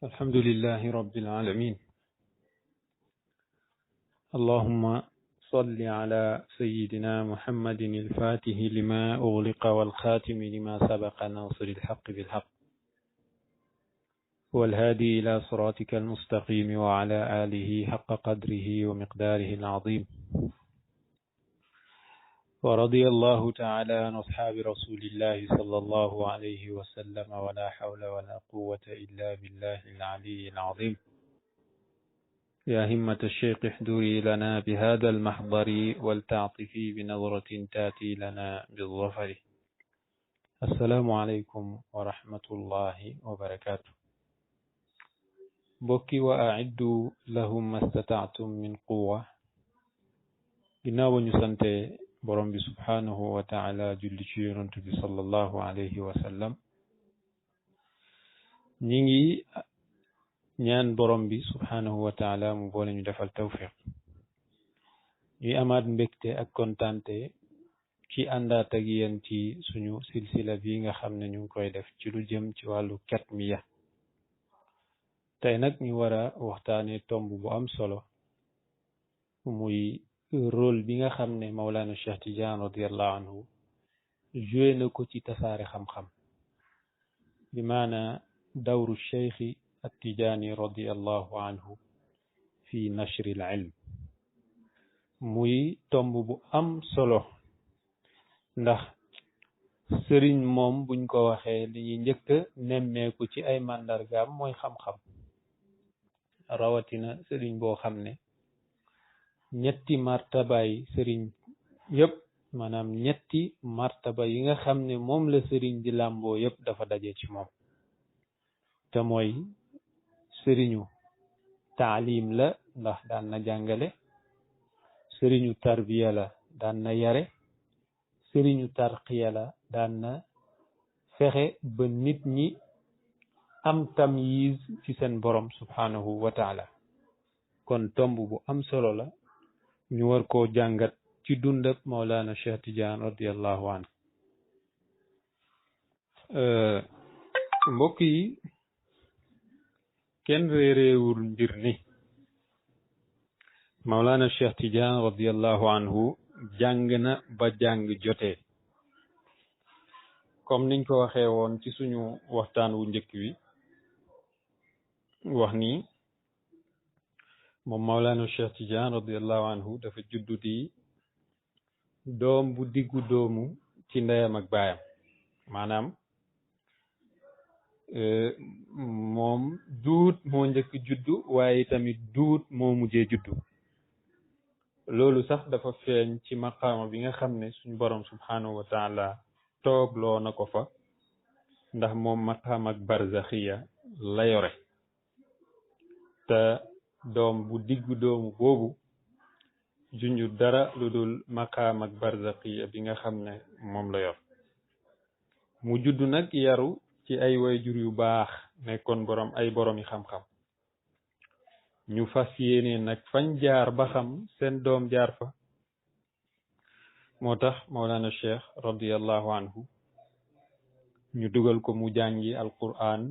الحمد لله رب العالمين. اللهم صل على سيدنا محمد الفاتح لما أغلق والخاتم لما سبق ناصر الحق بالحق والهادي إلى صراطك المستقيم وعلى آله حق قدره ومقداره العظيم. ورضي الله تعالى عن أصحاب رسول الله صلى الله عليه وسلم ولا حول ولا قوة إلا بالله العلي العظيم. يا همة الشيخ احضري لنا بهذا المحضر ولتعطفي بنظرة تأتي لنا بالظفر. السلام عليكم ورحمة الله وبركاته. بكي وأعدوا لهم ما استطعتم من قوة. ginnaaw ñu sante borom bi subhanahu wa taala julli ci yonent bi sallallahu alayhi wa sallam, ñi ngi ñaan borom bi subhanahu wa taala mu boole ñu defal tawfiq. ñuy amaat mbégte ak kontante ci àndaat ak yéen ci suñu silsila bi nga xam ne ñu ngi koy def ci lu jëm ci wàllu katmiya. tey nag ñu war a waxtaane tomb bu am solo, muy rôle bi nga xam ne Mawlana Cheikh Tidiane radiallahu anhu joué na ko ci tasaare xam-xam, bi maana dawru cheikhi at-Tijaani radiallahu anhu fi nashri al-ilm. muy tomb bu am solo, ndax sëriñ moom buñ ko waxee li ñuy njëkk nemmeeku ci ay màndargaam mooy xam-xam, rawatina sëriñ boo xam ne ñetti martabaay sëriñ yëpp, maanaam ñetti martaba yi nga xam ne moom la sëriñ di làmboo yëpp dafa daje ci moom. te mooy sëriñu taalim la, ndax daan na jàngale; sëriñu tarbiya la, daan na yare; sëriñu tarqiya la, daan na fexe ba nit ñi am tamyiz ci seen borom subhanahu wa taala. kon tomb bu am solo la, ñu war koo jàngat ci dundab Mawlana Cheikh Tidiane radiallahu anhu. mbokk yi, kenn réeréewul mbir ni Mawlana Cheikh Tidiane radiallahu anhu jàng na ba jàng jotee. comme niñ ko waxee woon ci suñu waxtaan wu njëkk wi, wax ni moom Mawlana Cheikh Tidiane radiallahu anhu dafa juddu di doom bu diggu doomu ci ndeyam ak baayam. maanaam moom duut moo njëkk juddu, waaye tamit duut moo mujjee juddu. loolu sax dafa feeñ ci maqaama bi nga xam ne suñu borom subhanahu wa taala toogloo na ko fa, ndax moom maqaam ak barzaxiya la yore. te doom bu diggu doomu boobu junju dara lu dul maqaam ak barzaxiya bi nga xam ne moom la yor. mu juddu nag yaru ci ay wayjur yu baax, nekkoon ay boromi xam-xam. ñu fas yéene nag fañ jaar ba xam seen doom jaar fa. moo tax Mawlana Cheikh radiallahu anhu ñu dugal ko mu jàngi alquran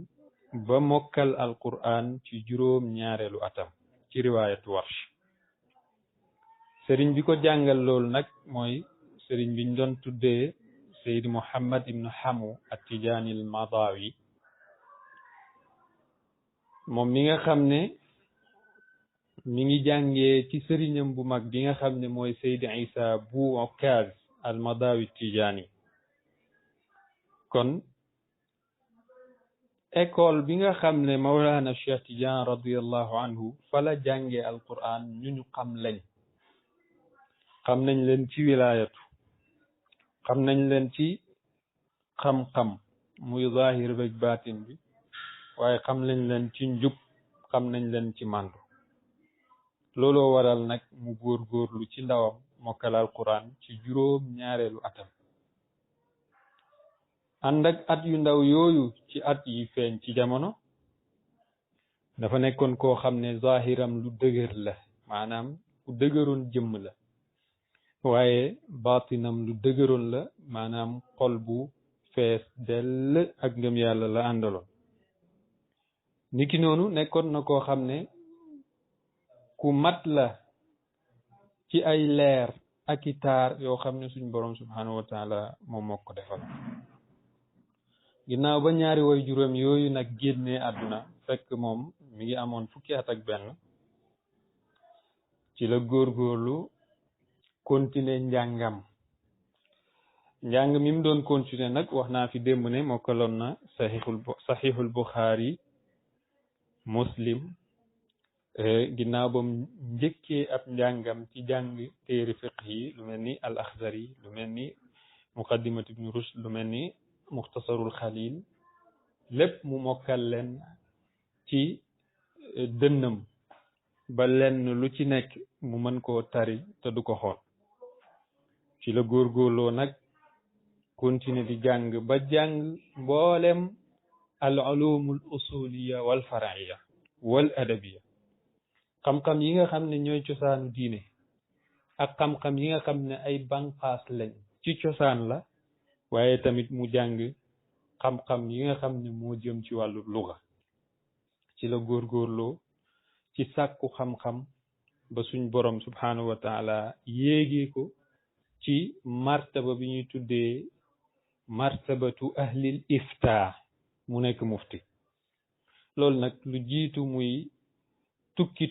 ba mokkal alquran ci juróom ñaareelu atam ci riwaayatu Warsh. sëriñ bi ko jàngal loolu nag mooy sëriñ biñ doon tuddee Seyd Muhammad ibn Hamu at-Tijaani al-Madawi, moom mi nga xam ne mi ngi jàngee ci sëriñam bu mag bi nga xam ne mooy Seyd Isa bu Okaz al-Madawi Tijaani. kon école bi nga xam ne Mawlana Cheikh Tidiane radiallahu anhu fa la jàngee alquran ñu xam nañ leen ci wilaayatu, xam nañ leen ci xam-xam muy zahir beeg baatin bi, waaye xam nañ leen ci njub, xam nañ leen ci màndu. looloo waral nag mu góorgóorlu ci ndawam mokkal alquran ci juróom ñaareelu atam. ànd ak at yu ndaw yooyu ci at yi feeñ ci jamono, dafa nekkoon koo xam ne zahiram lu dëgër la, maanaam ku dëgëroon jëmm la, waaye baatinam lu dëgëroon la, maanaam xol bu fees dell ak ngëm yàlla la àndaloon. niki noonu nekkoon na koo xam ne ku mat la ci ay leer ak i taar yoo xam ne suñ borom subhanahu wa taala moom moo ko defal ginnaaw ba ñaari way juróom yooyu nag génnee àdduna fekk moom mi ngi amoon fukki at ak benn ci la góorgóorlu continuer njàng mi mu doon continuer nag wax naa fi démb ne mokkaloon na saxiixul Buxaari Muslim ginnaaw ba mu njëkkee ab njàngam ci jàng téeri fiq yi lu mel ni al Axdari lu mel ni muqaddimat ibnu Rushd lu mel ni muxtasarul Xalil lépp mu mokkal leen ci dënnam ba lenn lu ci nekk mu mën koo tari te du ko xool ci la góorgóorloo nag continuer di jàng ba jàng mboolem al ulumul usuliya wal faraiya wal adabiya xam-xam yi nga xam ne ñooy cosaanu diine ak xam-xam yi nga xam ne ay banqaas lañ ci cosaan la waaye tamit mu jàng xam-xam yi nga xam ne moo jëm ci wàllu luga ci la góorgóorloo ci sàkku xam-xam ba suñ borom subhanahu wa taala yéegee ko ci martaba bi ñuy tuddee martabatu ahlil ifta mu nekk mufti loolu nag lu jiitu muy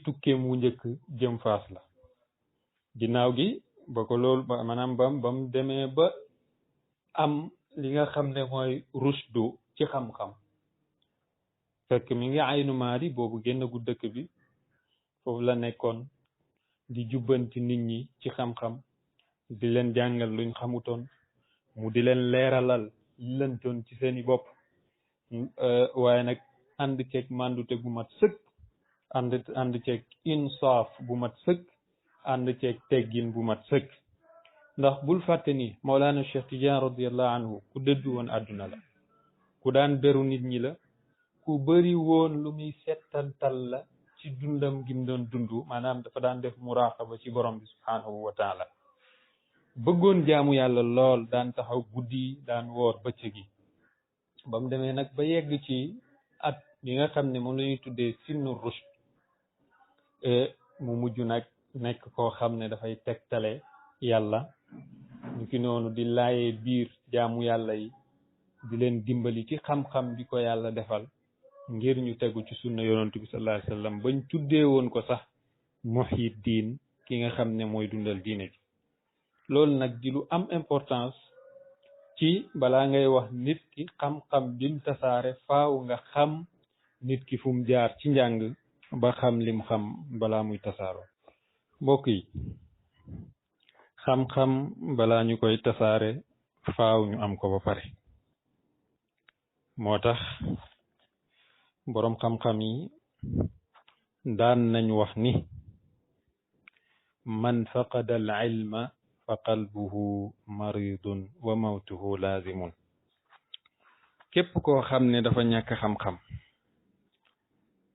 tukkeem wu njëkk jëm faas la ginnaaw gi ba ko loolu ba maanaam bam demee ba am li nga xam ne mooy rushdu ci xam-xam fekk mi ngi aynu maadi boobu génn gu dëkk bi foofu la nekkoon di jubbanti nit ñi ci xam-xam di leen jàngal luñ xamutoon mu di leen leeralal lëntoon ci seeni bopp waaye nag ànd ceeg màndute gu mat sëkk ànd ceeg insaaf bu mat sëkk ànd ceeg teggin bu mat sëkk ndax bul fàtte ni Mawlana Cheikh Tidiane radiallahu anhu ku dëddu woon àdduna la ku daan beru nit ñi la ku bëri woon lu muy settantal la ci dundam gim doon dund maanaam dafa daan def muraqaba ci borom bi subhanahu wa taala bëggoon jaamu yàlla lool daan taxaw guddi daan woor bëccëg yi ba mu demee nag ba yegg ci at yi nga xam ne moom la ñuy tuddee sinnu rushd mu mujj nag nekk koo xam ne dafay tegtale yàlla ñu ki noonu di laayee biir jaamu yàlla yi di leen dimbali ci xam-xam bi ko yàlla defal ngir ñu tegu ci sunna yonent bi sallallahu alayhi wa sallam bañ tuddee woon ko sax muhyi diin ki nga xam ne mooy dundal diine ji loolu nag di lu am importance ci balaa ngay wax nit ki xam-xam bim tasaare faaw nga xam nit ki fu mu jaar ci njàng ba xam lim xam balaa muy tasaaroo mbokk yi xam-xam balaa ñu koy tasaare faaw ñu am ko ba pare moo tax boroom xam-xam yi daan nañ wax ni man faqada al ilma fa qalbuhu maridun wa mawtuhu laazimun képp koo xam ne dafa ñàkk xam-xam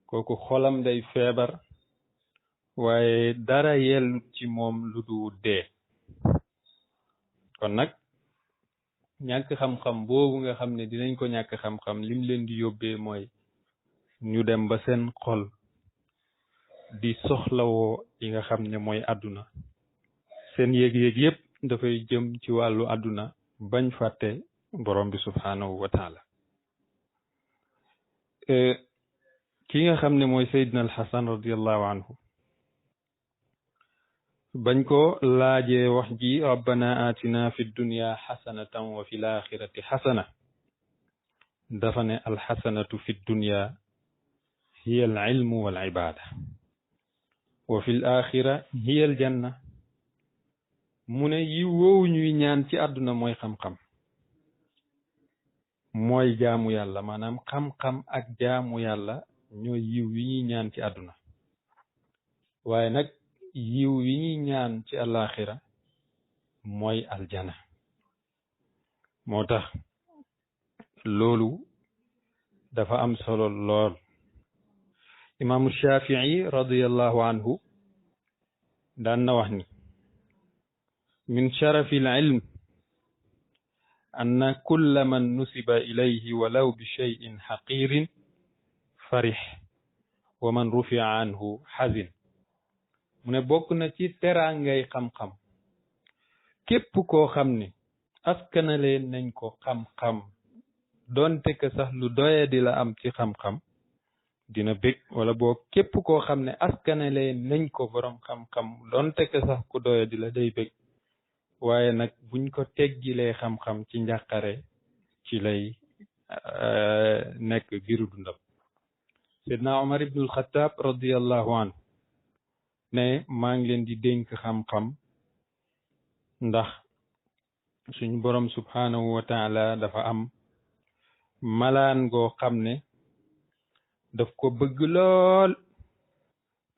kooku xolam day feebar waaye dara yellut ci moom lu du dee kon nag ñàkk xam-xam boobu nga xam ne dinañ ko ñàkk xam-xam lim leen di yóbbee mooy ñu dem ba seen xol di soxlawoo yi nga xam ne mooy àdduna seen yéeg-yéeg yépp dafay jëm ci wàllu àdduna bañ fàtte borom bi subhanahu wa taala ki nga xam ne mooy Seydina al Hasan radiallahu anhu bañ ko laajee wax ji rabbana atina fi dunya xasanatan wa fi l axirati xasana dafa ne alxasanatu fi dunya hiya al ilmu wal ibada wa fi l axira hiya al janna mu ne yi woowu ñuy ñaan ci àdduna mooy xam-xam mooy jaamu yàlla maanaam xam-xam ak jaamu yàlla ñooy yiw yi ñuy ñaan ci àdduna waaye nag yiw yi ñuy ñaan ci alaxira mooy aljana moo tax loolu dafa am solo lool imaamu Shafii radiyallahu anhu daan na wax ni min sharafi al ilm anna kulla man nusiba ilayhi walaw bi shay'in haqirin farih wa man rufia anhu hazin mu ne bokk na ci teraangay xam-xam képp koo xam ne askanale nañ ko xam-xam donte que sax lu doye di la am ci xam-xam dina bég wala boo képp koo xam ne askanale nañ ko borom xam-xam donte que sax ku doye di la day bég waaye nag buñ ko teggilee xam-xam ci njàqare ci lay nekk giru dundam Seydina Omar ibnul Xattaab radiyallahu anhu ne maa ngi leen di dénk xam-xam ndax suñu borom subhanahu wa taala dafa am malaan goo xam ne daf ko bëgg lool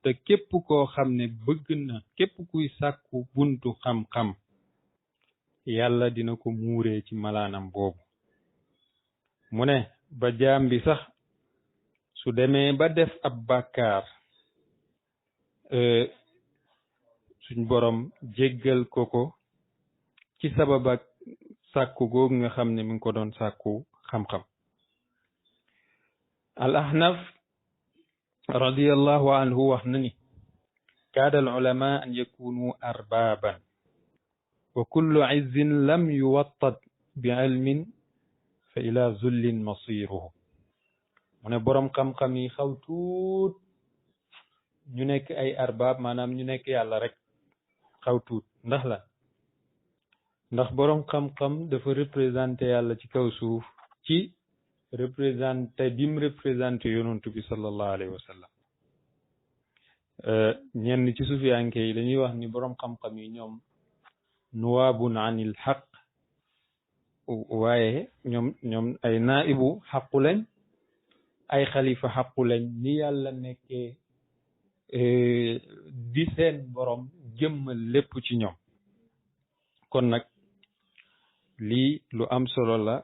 te képp koo xam ne bëgg na képp kuy sàkku buntu xam-xam yàlla dina ko muuree ci malaanam boobu mu ne ba jaam bi sax su demee ba def ab bàkkaar suñ borom jéggal ko ci sabab ak sàkku googu nga xam ne mi ngi ko doon sàkku xam-xam al ahnaf radiyallahu anhu wax na ni kaada al ulama an yakunu arbaaban wa kullu izzin lam yuwattad bi ilmin fa ila zullin masiruhu mu ne boroom xam-xam yi xaw tuut ñu nekk ay arbaab maanaam ñu nekk yàlla rek xaw tuut ndax la ndax boroom xam-xam dafa représenté yàlla ci kaw suuf ci représenté bim représenté yonantu bi sallallahu alayhi wa sallam ñenn ci sufiyanke yi dañuy wax ni boroom xam-xam yi ñoom nuwaabun anil xaq waaye ñoom ay naibu xaqu lañ ay xalifa xaqu lañ ni yàlla nekkee di seen borom jëmmal lépp ci ñoom kon nag lii lu am solo la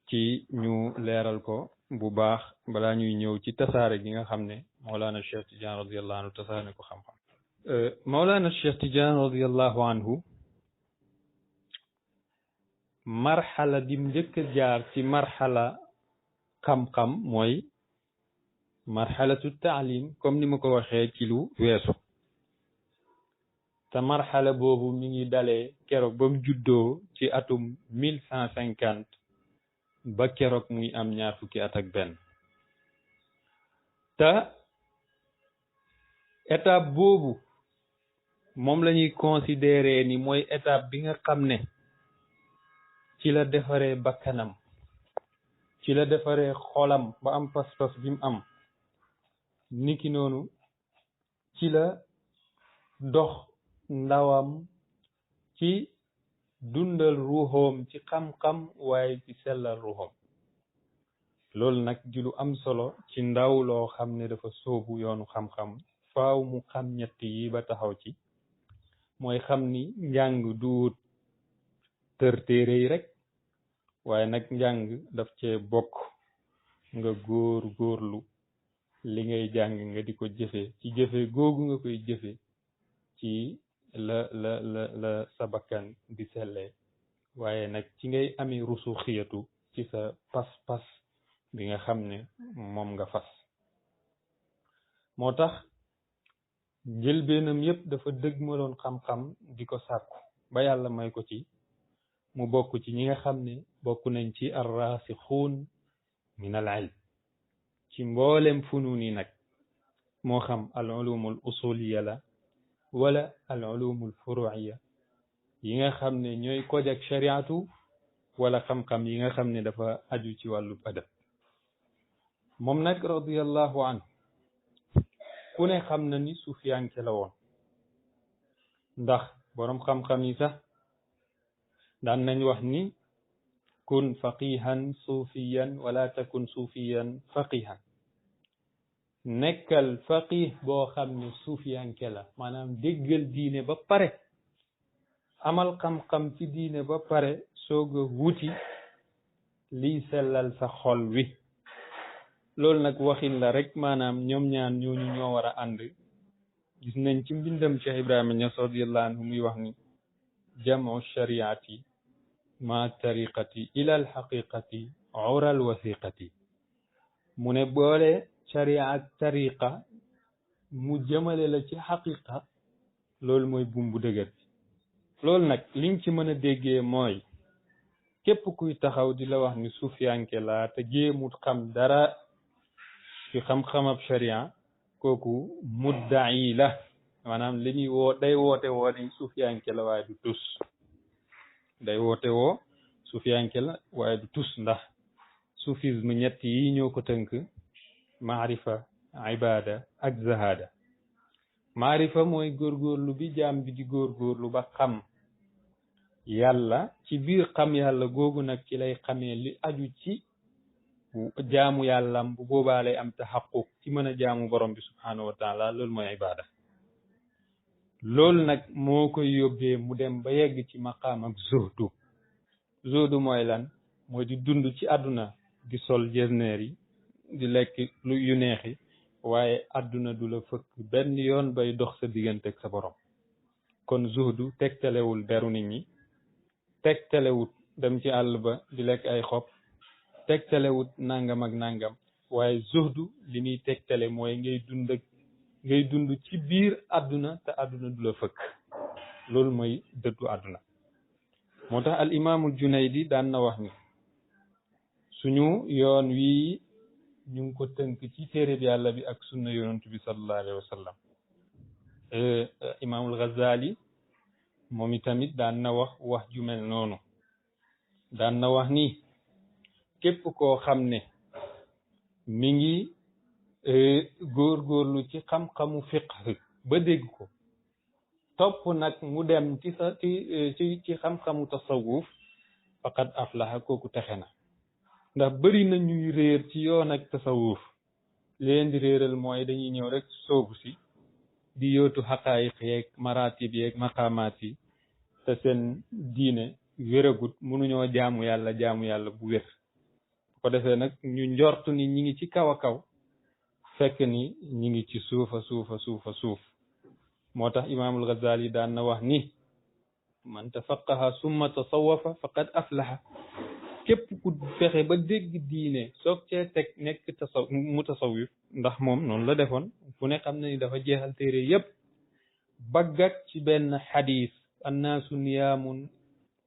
ci ñu leeral ko bu baax balaa ñuy ñëw ci tasaare gi nga xam ne Mawlana Cheikh Tidiane radiallahu anhu tasaare ko xam-xam Mawlana Cheikh Tidiane radiallahu anhu marxala dim njëkk jaar ci marxala xam-xam mooy marxalatu taalim comme ni ma ko waxee ci lu weesu te marxala boobu mi ngi dalee keroog ba mu juddoo ci atum 1150 ba keroog muy am ñaar fukki at ak benn te étape boobu moom la ñuy considérer ni mooy étape bi nga xam ne ci la defaree bakkanam ci la defaree xolam ba am pas-pas bi mu am niki noonu ci la dox ndawam ci dundal ruuxoom ci xam-xam waaye ci sellal ruuxoom loolu nag di lu am solo ci ndaw loo xam ne dafa sóobu yoonu xam-xam faaw mu xam ñett yi ba taxaw ci mooy xam ni njàng duut tër téere yi rek waaye nag njàng daf cee bokk nga góorlu li ngay jàng nga di ko jëfe ci jëfe googu nga koy jëfe ci la sa bakkan di sellee waaye nag ci ngay amee rusu xiyatu ci sa pas-pas bi nga xam ne moom nga fas moo tax njëlbeenam yépp dafa dëgmaloon xam-xam di ko sàkku ba yàlla may ko ci mu bokk ci ñi nga xam ne bokk nañ ci arrasixuun min al ilm ci mboolem funun yi nag moo xam al ulumul usuliya la wala al ulumul furuiya yi nga xam ne ñooy koj ak shariatu wala xam-xam yi nga xam ne dafa aju ci wàllu adab moom nag radiyallahu anhu ku ne xam na ni sufiyanke la woon ndax boroom xam-xam yi sax daan nañ wax ni kun faqihan sufiyan wala takun sufiyan faqihan nekkal faqih boo xam ne sufiyanke la maanaam déggal diine ba pare amal xam-xam ci diine ba pare soog a wuti liy sellal sa xol wi loolu nag waxin la rek maanaam ñoom ñaan ñooñu ñoo war a ànd gis nañ ci mbindam Cheikh Ibrahima Niass radiyallahu anhu muy wax ni jamu shariati ma tariqati ila al haqiqati ura al wasiqati mu ne boole sharia ak tariqa mu jëmale la ci xaqiqa loolu mooy buum bu dëgër bi loolu nag liñ ci mën a déggee mooy képp kuy taxaw di la wax ni suufiyanke laa te jéemut xam dara ci xam-xamab sharia kooku mudda'i la maanaam li ñuy day woote woo ni suufiyanke la waaye du tus day woote woo suufiyanke la waaye du tus ndax soufisme ñett yi ñoo ko tënk maarifa ibada ak zahada maarifa mooy góorgóorlu bi jaam bi di góorgóorlu ba xam yàlla ci biir xam yàlla googu nag ci lay xamee li aju ci jaamu yàllam bu boobaa lay am taxaquq ci mën a jaamu borom bi subhanahu wa taala loolu mooy ibada loolu nag moo koy yóbbee mu dem ba yegg ci maqaam ak zuhdu mooy lan mooy di dund ci àdduna di sol jesneer yi di lekk lu yu neexi waaye àdduna du la fëkk benn yoon bay dox sa diggante ak sa borom kon zuhdu tegtalewul beru nit ñi tegtalewut dem ci àll ba di lekk ay xob tegtalewut nangam ak nangam waaye zuhdu li muy tegtale mooy ngay dund ci biir àdduna te àdduna du la fëkk loolu mooy dëddu àdduna moo tax al imaamul Junaydi daan na wax ni suñu yoon wii ñu ngi ko tënk ci téere bi yàlla bi ak sunna yonent bi sallallahu alayhi wa sallam imaamul Ghazali moom itamit daan na wax ju mel noonu daan na wax ni képp koo xam ne mi ngi góorgóorlu ci xam-xamu fiqh ba dégg ko topp nag mu dem ci xam-xamu tasawuf faqad aflaha kooku texe na ndax bëri na ñuy réer ci yoon ak tasawuf leen di réeral mooy dañuy ñëw rek soobu si di yootu xaqaayiq yeeg maratib yeeg maqaamaat yi te seen diine wéragut mënuñoo jaamu yàlla bu wér ko defee nag ñu njortu ni ñi ngi ci kaw a kaw fekk ni ñi ngi ci suuf moo tax imaamul Ghazali daan na wax ni man tafaqaha summa tasawafa faqad aflaha képp ku fexe ba dégg diine soog cee teg nekk mutasawif ndax moom noonu la defoon fu ne xam na ni dafa jeexal téere yépp baggat ci benn xadis annaasu niyaamun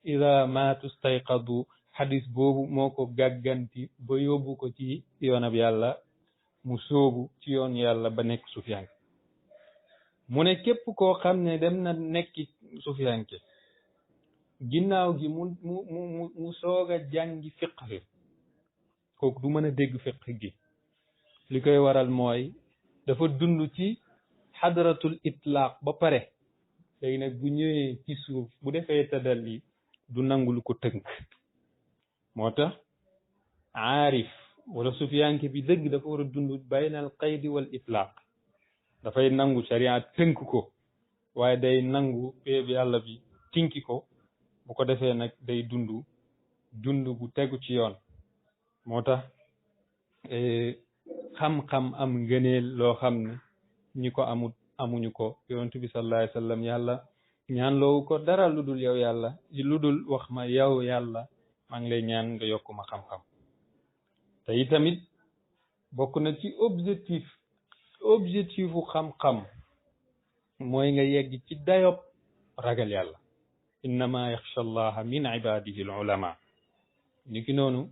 ida maatu stayqadu xadis boobu moo ko gàgganti ba yóbbu ko ci yoonab yàlla mu sóobu ci yoon yàlla ba nekk sufiyanke mu ne képp koo xam ne dem na nekki sufiyanke ginnaaw gi mu soog a jàngi fiqh kooku du mën a dégg fiqh gi li koy waral mooy dafa dund ci xadratul itlaq ba pare léegi nag bu ñëwee ci suuf bu defee tadalli du nangu lu ko tënk moo tax aarif wala sufiyanke bi dëgg dafa war a dund baynal qaydi wal itlaq dafay nangu sharia tënk ko waaye day nangu péeb yàlla bi tinki ko bu ko defee nag day dund bu tegu ci yoon moo tax xam-xam am ngëneel loo xam ne ñi ko amuñu ko yonent bi sallallahu alayhi wa sallam yàlla ñaan loowu ko dara lu dul yow yàlla lu dul wax ma yow yàlla maa ngi lay ñaan nga yokk ma xam-xam te itamit bokk na ci objectifu xam-xam mooy nga yegg ci dayob ragal yàlla innama yaxsha allaha min ibadihi al ulama ni ki noonu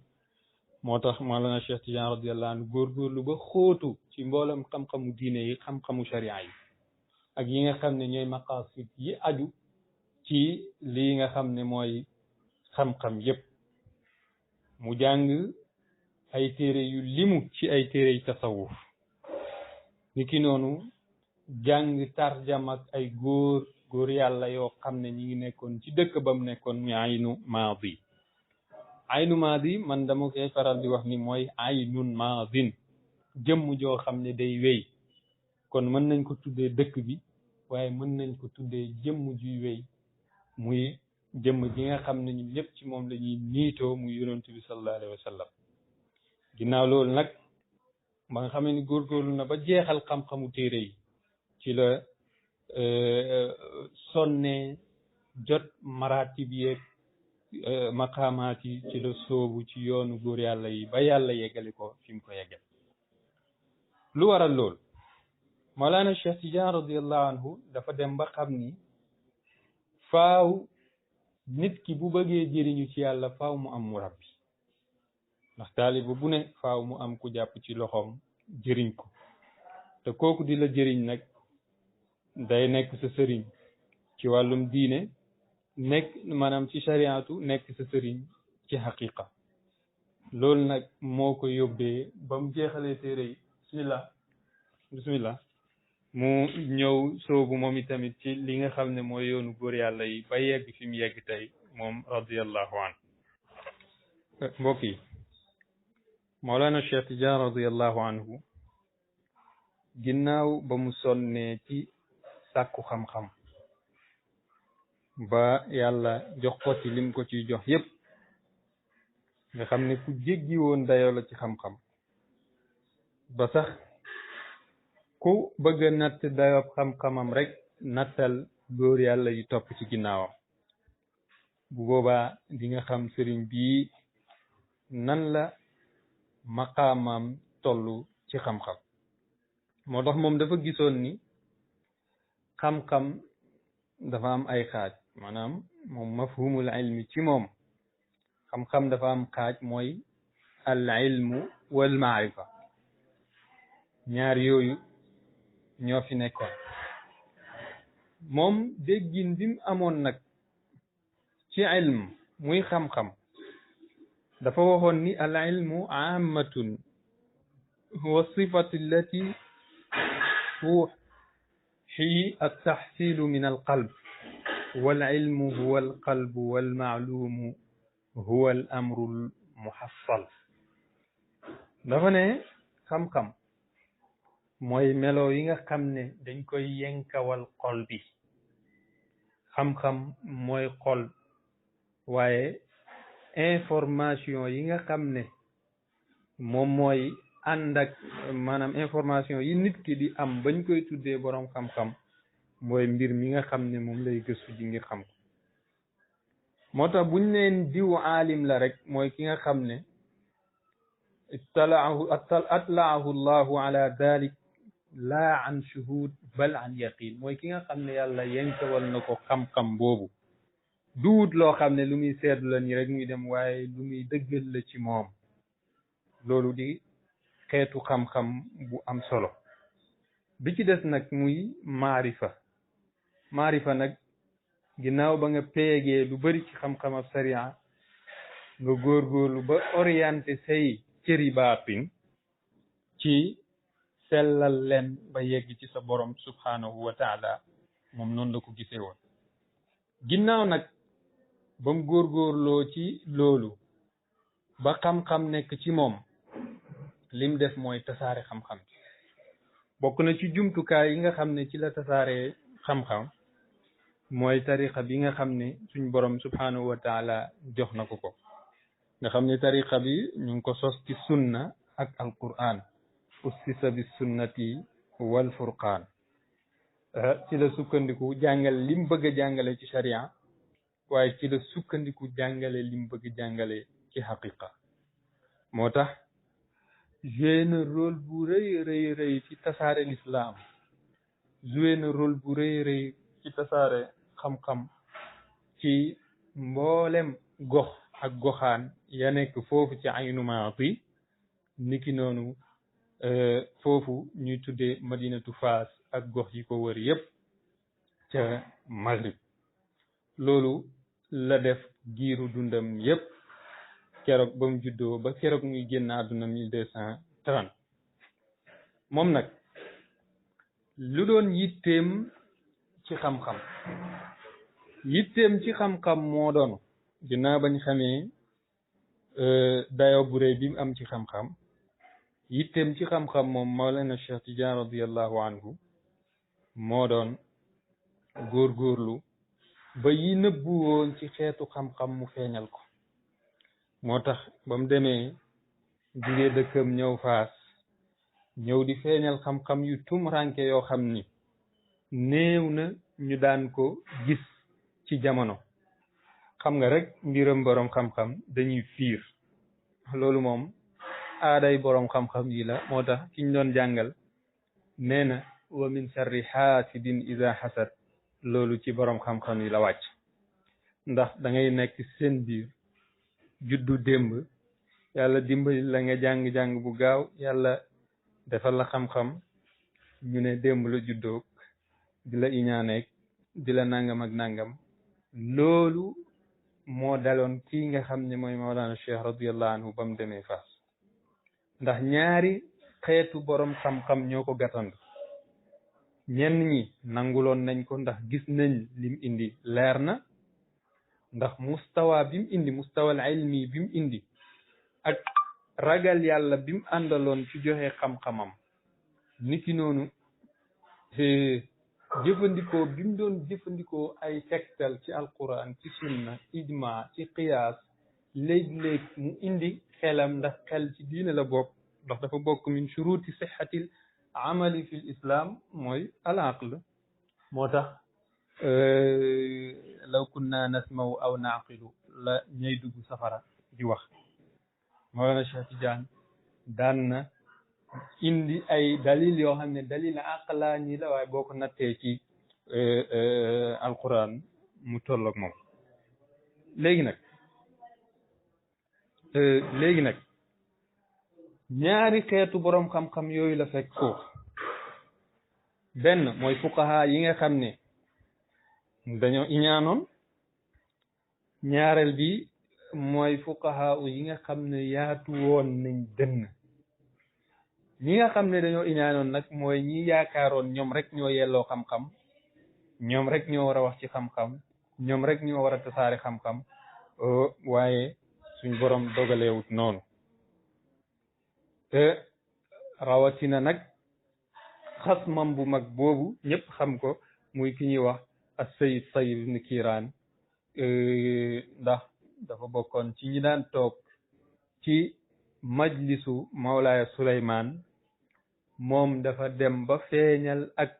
moo tax Mawlana Cheikh Tidiane radiyallahu anhu góorgóorlu ba xóotu ci mboolem xam-xamu diine yi xam-xamu sharia yi ak yi nga xam ne ñooy maqasid yi aju ci lii nga xam ne mooy xam-xam yépp mu jàng ay téere yu limu ci ay téere yu tasawuf ni ki noonu jàng tarjam ak ay góor yàlla yoo xam ne ñi ngi nekkoon ci dëkk ba mu nekkoon muy aynu maadi man dama koy faral di wax ni mooy aynun maadin jëmm joo xam ne day wéy kon mën nañ ko tuddee dëkk bi waaye mën nañ ko tuddee jëmm juy wéy muy jëmm ji nga xam ne ñun ñëpp ci moom la ñuy niitoo muy yonent bi sallallahu alayhi wa sallam ginnaaw loolu nag ba nga xam ne góorgóorlu na ba jeexal xam-xamu téere yi ci la sonne jot maratib yeeg maqaamaat yi ci la soobu ci yoonu góor yàlla yi ba yàlla yeggale ko fi mu ko yeggal lu waral lool Mawlana Cheikh Tidiane radiallahu anhu dafa dem ba xam ni faaw nit ki bu bëggee jëriñu ci yàlla faaw mu am murabbi ndax taaliba bu ne faaw mu am ku jàpp ci loxoom jëriñ ko te kooku di la jëriñ nag day nekk sa sëriñ ci wàllum diine nekk maanaam ci shariatu nekk sa sëriñ ci xaqiqa loolu nag moo ko yóbbee ba mu jeexalee téere yi bismillah mu ñëw soobu moom itamit ci li nga xam ne mooy yoonu góor yàlla yi ba yegg fi mu yegg tey moom radiallahu anhu mbokk yi Mawlana Cheikh Tidiane radiallahu anhu ginnaaw ba mu sonnee ci sàkku xam-xam ba yàlla jox ko ci lim ko ciy jox yépp nga xam ne ku jéggi woon dayoo la ci xam-xam ba sax ku bëgg a natt dayoob xam-xamam rek nattal góor yàlla yu topp ci ginnaawam bu boobaa di nga xam sëriñ bii nan la maqaamam tollu ci xam-xam moo tax moom dafa gisoon ni xam-xam dafa am ay xaaj maanaam moom mafhumul ilmi ci moom xam-xam dafa am xaaj mooy al ilmu wal maarifa ñaar yooyu ñoo fi nekkoon moom déggin bi mu amoon nag ci ilm muy xam-xam dafa waxoon ni al ilmu ammatun huwa sifatu allati tuuxi altaxsilu min alqalb wal ilmu huwa alqalbu wal maalumu huwa al amru al muhassal dafa ne xam-xam mooy melo yi nga xam ne dañ koy yenkawal xol bi xam-xam mooy xol waaye information yi nga xam ne moom mooy ànd ak maanaam information yi nit ki di am bañ koy tuddee boroom xam-xam mooy mbir mi nga xam ne moom lay gëstu ji ngir xam ko moo tax buñ neen diw aalim la rek mooy ki nga xam ne atlaahu llahu ala dalik laa an shuhud bal an yaqin mooy ki nga xam ne yàlla yenkewal na ko xam-xam boobu duut loo xam ne lu muy seetlu la ni rek muy dem waaye lu muy dëggal la ci moom loolu di xeetu xam-xam bu am solo bi ci des nag muy maarifa nag ginnaaw ba nga peegee lu bari ci xam-xam ab sariya nga góorgóorlu ba orienté say cëri baatin ci sellal leen ba yegg ci sa borom subhanahu wa taala moom noonu la ko gisee woon ginnaaw nag ba mu góorgóorloo ci loolu ba xam-xam nekk ci moom lim def mooy tasaare xam-xam bokk na ci jumtukaay yi nga xam ne ci la tasaare xam-xam mooy tariqa bi nga xam ne suñ borom subhanahu wa taala jox na ko nga xam ne tariqa bi ñu ngi ko sos ci sunna ak alquran ussisa bi sunnati wal furqaan ci la sukkandiku jàngale lim bëgg a jàngale ci sharia waaye ci la sukkandiku jàngale lim bëgg jàngale ci xaqiqa moo tax joué na rôle bu rëy rëy rëy ci tasaare l'islam joué na rôle bu rëy rëy ci tasaare xam-xam ci mboolem gox ak goxaan ya nekk foofu ci aynu maati niki noonu foofu ñuy tuddee madinatu faas ak gox yi ko wër yépp ca maghrib loolu la def giiru dundam yépp keroog ba mu juddoo ba keroog muy génn àdduna 1230 moom nag lu doon yitteem ci xam-xam ci xam-xam moo doon ginnaaw bañ xamee dayo bu rëy bi mu am ci xam-xam yitteem ci xam-xam moom Mawlana Cheikh Tidiane radiallahu anhu moo doon góorgóorlu ba yi nëbbu woon ci xeetu xam-xam mu feeñal ko moo tax ba mu demee jugee dëkkam ñëw faas ñëw di feeñal xam-xam yu tumranke yoo xam ni néew na ñu daan ko gis ci jamono xam nga rek mbiram boroom xam-xam dañuy fiir loolu moom aaday boroom xam-xam yi la moo tax ki ñu doon jàngal nee na wa min sharri xaasidin ida xasad loolu ci borom xam-xam yi la wàcc ndax da ngay nekk seen biir juddu démb yàlla dimbali la nga jàng-jàng bu gaaw yàlla defal la xam-xam ñu ne démb la juddoo di la iñaaneeg di la nangam ak nangam loolu moo daloon kii nga xam ne mooy Mawlana Cheikh radiyallahu anhu ba mu demee Faas ndax ñaari xeetu borom xam-xam ñoo ko gàttandu ñenn ñi nanguloon nañ ko ndax gis nañ lim indi leer na ndax mustawa bi mu indi mustawal ilmi bi mu indi ak ragal yàlla bi mu àndaloon ci joxe xam-xamam niki noonu jëfandikoo bi mu doon jëfandikoo ay tegtal ci alquran ci sunna ijma ci qiyaas léeg-léeg mu indi xelam ndax xel ci diine la bokk ndax dafa bokk min shuruti sixatil amali fi l islam mooy al aql moo tax law kunna nasmaw aw naaqilu la ñay dugg safara di wax Mawlana Cheikh Tidiane daan na indi ay dalil yoo xam ne dalil aqlaani la waaye boo ko nattee ci alquran mu tolloog moom léegi nag ñaari xeetu boroom xam-xam yooyu la fekk foofu benn mooy fuqaha yi nga xam ne dañoo iñaanoon ñaareel bi mooy fuqaha yi nga xam ne yaatu woon nañ dënn ñi nga xam ne dañoo iñaanoon nag mooy ñi yaakaaroon ñoom rek ñoo yelloo xam-xam ñoom rek ñoo war a wax ci xam-xam ñoom rek ñoo war a tasaare xam-xam waaye suñ borom dogaleewut noonu te rawatina nag xasmam bu mag boobu ñëpp xam ko muy ki ñuy wax as-Sayyid Tayyib ibn Kiiraan ndax dafa bokkoon ci ñi daan toog ci majlisu Mawlaaya Suleymaan moom dafa dem ba feeñal ak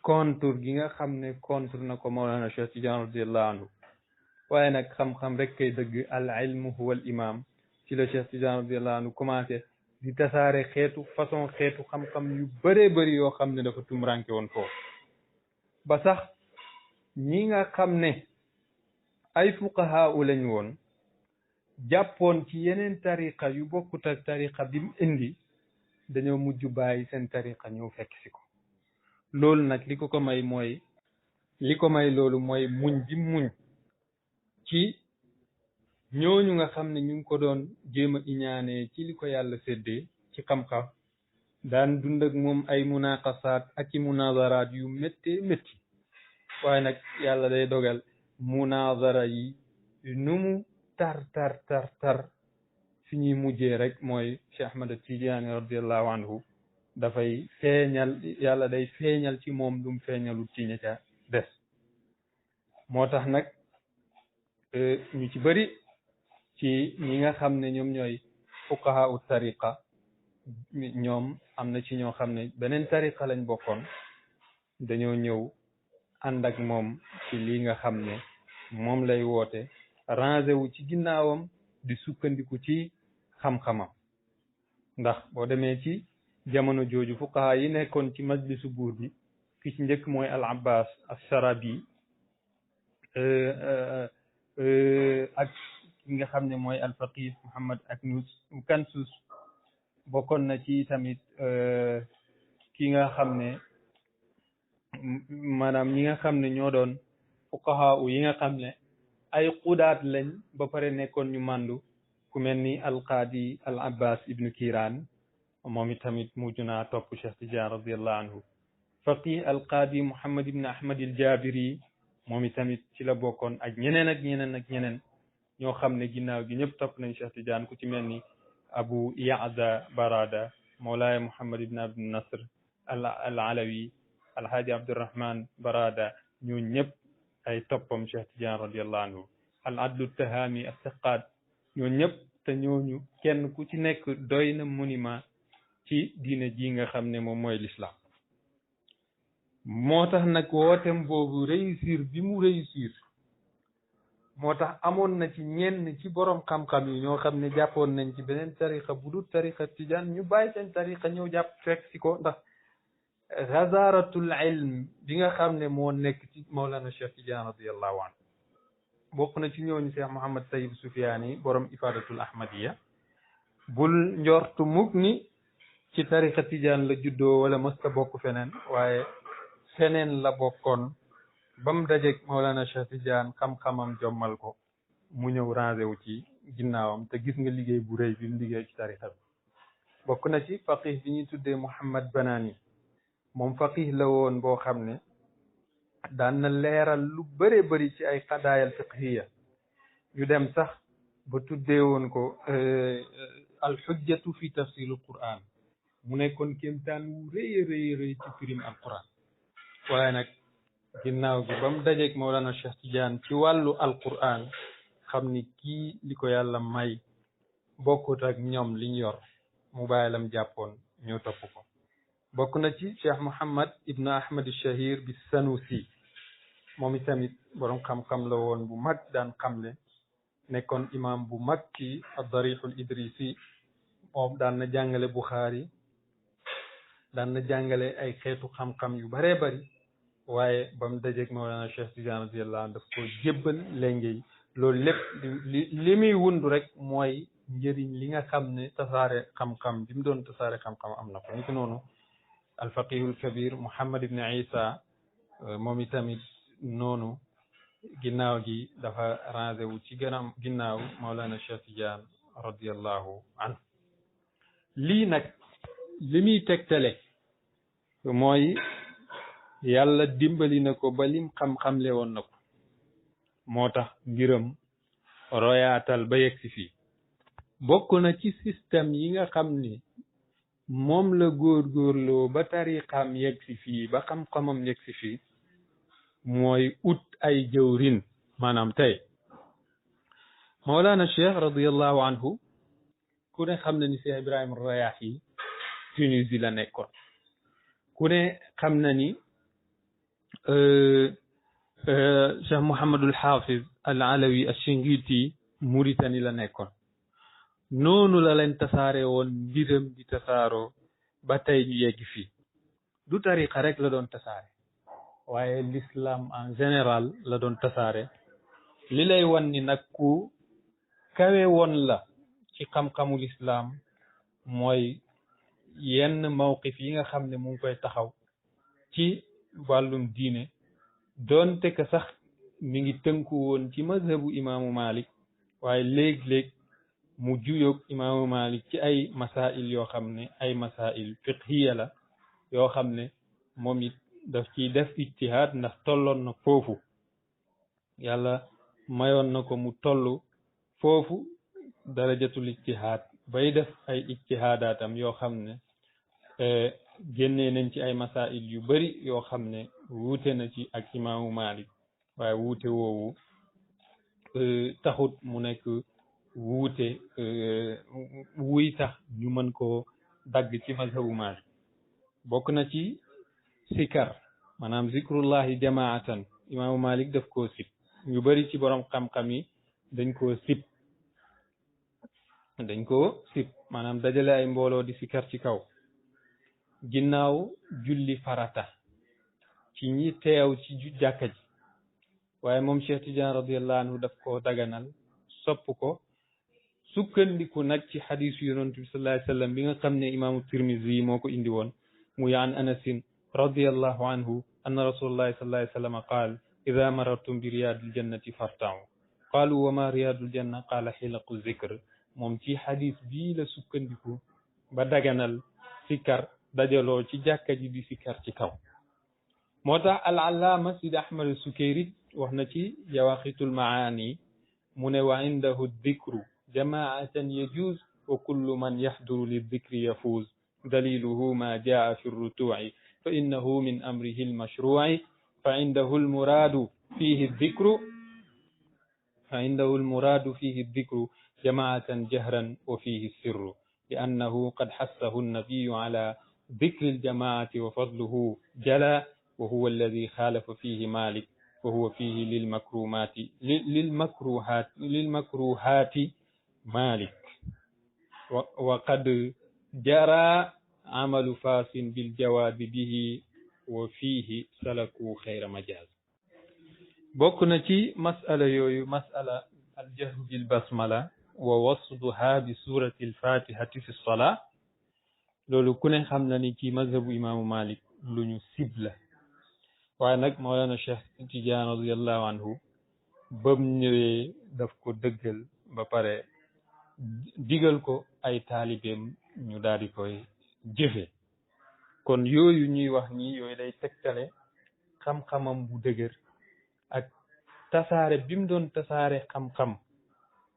contour gi nga xam ne contour na ko Mawlana Cheikh Tidiane radiyallahu anhu waaye nag xam-xam rek kay dëgg al ilmu huwa al imam ci la Cheikh Tidiane radiyallahu anhu commencé di tasaare façon xeetu xam-xam yu bëree bëri yoo xam ne dafa tumranke woon foofu ba sax ñi nga xam ne ay fuqaha u lañ woon jàppoon ci yeneen tariqa yu bokkut ak tariqa bi mu indi dañoo mujj bàyyi seen tariqa ñëw fekk si ko loolu nag li ko may loolu mooy muñ bi muñ ci ñooñu nga xam ne ñu ngi ko doon jéem a iñaanee ci li ko yàlla séddee ci xam-xam daan dund ak moom ay munaqasaat ak i munazaraat yu méttee métti waaye nag yàlla day dogal munazara yi nu mu tar fi ñuy mujjee rek mooy Cheikh Ahmad Tidiane radiallahu anhu dafay feeñal yàlla day feeñal ci moom lu mu feeñalut ci ña ca des moo tax nag ñu ci bëri ci ñi nga xam ne ñoom ñooy fuqaha u tariqa ñoom am na ci ñoo xam ne beneen tariqa lañ bokkoon dañoo ñëw ànd ak moom ci lii nga xam ne moom lay woote rangé wu ci ginnaawam di sukkandiku ci xam-xamam ndax boo demee ci jamono jooju fuqaha yi nekkoon ci majlisu buur bi ki ci njëkk mooy al abbas as-Sarabi ak ki nga xam ne mooy al faqih Muhammad ak Kansus bokkoon na ci tamit ki nga xam ne maanaam ñi nga xam ne ñoo doon fuqaha yi nga xam ne ay xudaat lañ ba pare nekkoon ñu màndu ku mel ni alqaadi al abbas ibnu Kiiraan moom i tamit mujj naa topp Cheikh Tidiane radiallahu anhu faqih alqaadi Muhammad ibn Ahmad al Jabiri moom i tamit ci la bokkoon ak ñeneen ñoo xam ne ginnaaw gi ñëpp topp nañ Cheikh Tidiane ku ci mel ni Abu Yaada Barada Mawlaaya Muhammad ibn Abdul Nasr al Alawi alhaaji Abdurrahman Barada ñoo ñëpp ay toppam Cheikh Tidiane radiallahu anhu al adlu tahami as-Saqaat ñoo ñëpp te ñooñu kenn ku ci nekk doy na monument ci diine ji nga xam ne moom mooy l'islam moo tax nag wootem boobu réussir bi mu réussir moo tax amoon na ci ñenn ci borom xam-xam yi ñoo xam ne jàppoon nañ ci beneen tariqa bu dul tariqa tijaan ñu bàyyi seen tariqa ñëw jàpp fekk si ko ndax gazaratul ilm bi nga xam ne moo nekk ci Mawlana Cheikh Tidiane radiyallahu anhu bokk na ci ñooñu Cheikh Mouhammad Tayyib Soufiane borom ifadatul ahmadiya bul njortu mukk ni ci tariqa tijaan la juddoo wala mësta bokk feneen waaye feneen la bokkoon ba mu dajeeg Mawlana Cheikh Tidiane xam-xamam jommal ko mu ñëw rangé wu ci ginnaawam te gis nga liggéey bu rëy bi mu liggéey ci tariqa bi bokk na ci faqih bi ñuy tuddee Mouhamad Banani moom faqih la woon boo xam ne daan na leeral lu bëree bëri ci ay qadaayal fiqhiya ñu dem sax ba tuddee woon ko alxujjatu fi tafsilul quran mu nekkoon kéemtaan wu rëy rëy rëy ci firim al quran waaye nag ginnaaw gi ba mu dajeeg Mawlana Cheikh Tidiane ci wàllu al quran xam ni kii li ko yàlla may bokkut ak ñoom liñ yor mu bàyyi lam jàppoon ñëw topp ko bokk na ci Cheikh Mouhammad Ibn Ahmad Shahir bi Sanusi moom itamit borom xam-xam la woon bu mag daan xamle nekkoon imam bu mag ci ad-Darihul Idrisi moom daan na jàngale Bukhari daan na jàngale ay xeetu xam-xam yu baree bari waaye ba mu dajeeg Mawlana Cheikh Tidiane radiyallahu anhu daf ko jébbal léngey loolu lépp li muy wundu rek mooy njëriñ li nga xam ne tasaare xam-xam bi mu doon tasaare xam-xam am na ko ni ki noonu alfaqihul kabir Muhammad ibn Isa moom itamit noonu ginnaaw gi dafa rangé wu ci ginnaaw Mawlana Cheikh Tidiane radiyallahu anhu lii nag li muy tegtale mooy yàlla dimbali na ko ba lim xam-xamle woon na ko moo tax mbiram royaatal ba yegg si fii bokk na ci système yi nga xam ni moom la góorgóorloo ba tariqaam yegg si fii ba xam-xamam yegg si fii mooy ut ay jëwrin maanaam tey Mawlana Cheikh radiyallahu anhu ku ne xam na ni Cheikh Ibrahima Rayahi Tunisie la nekkoon ku ne xam na ni Cheikh Mouhamadul Hafiz al Alawi al-Shinqiti Mauritanie la nekkoon noonu la leen tasaare woon mbiram di tasaaroo ba tey ñu yegg fii du tariqa rek la doon tasaare waaye l'islam en général la doon tasaare li lay wan ni nag ku kawe woon la ci xam-xamul islam mooy yenn mawqif yi nga xam ne mu ngi koy taxaw ci wàllum diine doonte que sax mi ngi tënku woon ci mazhabu imaamu Malik waaye léeg-léeg mu juyoog imaamu Malik ci ay masail yoo xam ne ay masail fiqhiya la yoo xam ne moom it daf ciy def ijtihaad ndax tolloon na foofu yàlla mayoon na ko mu toll foofu darajatul ijtihaad bay def ay ijtihaadaatam yoo xam ne génnee nañ ci ay masail yu bari yoo xam ne wuute na ci ak imaamu Malik waaye wuute woowu taxut mu nekk wuute wuy tax ñu mën koo dagg ci mazhabu Malik bokk na ci sikar maanaam zikrullahi jamaatan imaamu Malik daf koo sib ñu bari ci borom xam-xam yi dañ koo sib maanaam dajale ay mbooloo di sikar ci kaw ginnaaw julli farata ci ñi teew ci jàkka ji waaye moom Cheikh Tidiane radiyallahu anhu daf koo daganal sopp ko sukkandiku nag ci xadiisu yonent bi sallallahu alayhi wa sallam bi nga xam ne imaamu Tirmizi moo ko indi woon muy an anasin radiyallahu anhu anna rasulullahi sallallahu alayhi wa sallam qaal ida marartum bi riyaadil jannati farta'u qaalu wa ma riyaadul janna qaala xilaqu zikr moom ci xadiis bii la sukkandiku ba daganal sikar dajaloo ci jàkka ji di sikar ci kaw moo tax al allaama Sidi Ahmad Sukayri wax na ci Jawaahitul Maani mu ne wa indahu dikru jamaatan yajuz wa kullu man yahduru lidikri yafuz daliluhu ma jaa fi rutuu'i fa innahu min amrihi almashruu'i fa indahu almuraadu fihi dikru jamaatan jahran wa fihi sirru li annahu qad hassahu annabiyu ala dikri aljamaati wa fadluhu jala wa huwa alladi xaalafa fihi Malik وهو فيه للمكروهات مالك وقد جرى عمل فاس بالجواب به وفيه سلكوا خير مجاز. بوكنا تي مسألة يوي مسألة الجهر بالبسملة ووصفها بسورة الفاتحة في الصلاة لولو كنا خمنا ني مذهب إمام مالك لونو سبلة وعنك مولانا الشيخ تيجان رضي الله عنه bam ñëwee daf ko dëggal ba pare digal ko ay taalibeem ñu daal di koy jëfe kon yooyu ñuy wax nii yooyu day tegtale xam-xamam bu dëgër ak tasaare bi mu doon tasaare xam-xam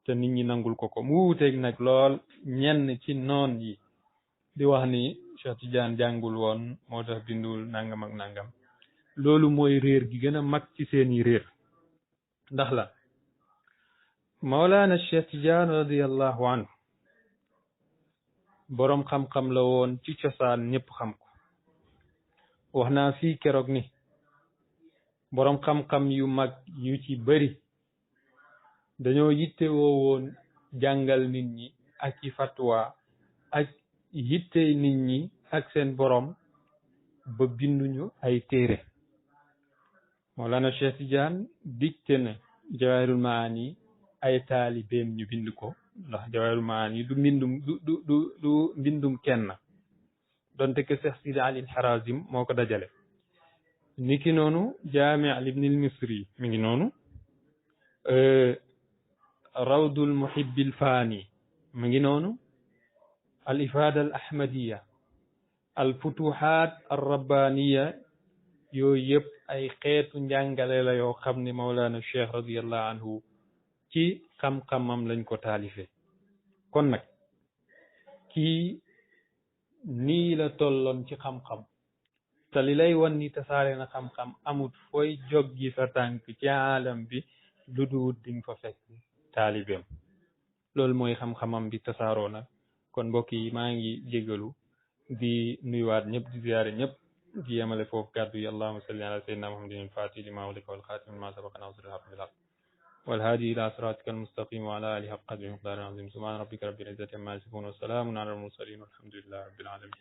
te nit ñi nangul ko ko mu wuuteeg nag lool ñenn ci noon yi di wax ni Cheikh Tidiane jàngul woon moo tax bindul nangam ak nangam loolu mooy réer gi gën a mag ci seeni réer ndax la Mawlana Cheikh Tidiane radiyallahu anhu boroom xam-xam la woon ci cosaan ñëpp xam ko wax naa fii keroog ni boroom xam-xam yu mag yu ci bari dañoo yitte woo woon jàngal nit ñi ak ci fatwa ak yitte nit ñi ak seen boroom ba binduñu ay téere Mawlana Cheikh Tidiane dicté na Jawahirul Maani ay taalibeem ñu bind ko ndax Jawahirul Maani du mbindum kenn donte que Cheikh Sidi Ali al-Harazim moo ko dajale niki noonu Jaami' al-Ibn al-Misri mi ngi noonu Rawdul Muhibbi al-Fani mi ngi noonu al-Ifada al-Ahmadiyya al-Futuhat ar-Rabbaniya yooyu yëpp ay xeetu njàngale la yoo xam ne Mawlana Cheikh radiyallahu anhu ci xam-xamam lañ ko taalife kon nag kii nii la tolloon ci xam-xam te li lay wan ni tasaare na xam-xam amut fooy joggi sa tànk ci aalam bi lu duwut di nga fa fekk taalibeem loolu mooy xam-xamam bi tasaaroo na kon mbokk yi maa ngi jégalu di nuyuwaat ñëpp di ziyaare ñëpp di yemale foofu kàddu yi allahumma salli ala sayyidina muhammadin al-fatih lima ulika wal khatim lima sabaqa nasir al-haq bil haq wal hadi ila siratika al-mustaqim wa ala alihi haqqa qadrihi wa miqdarihi al-azim subhana rabbika rabbil izzati amma yasifun wa salamun ala al-mursalin walhamdulillahi rabbil alamin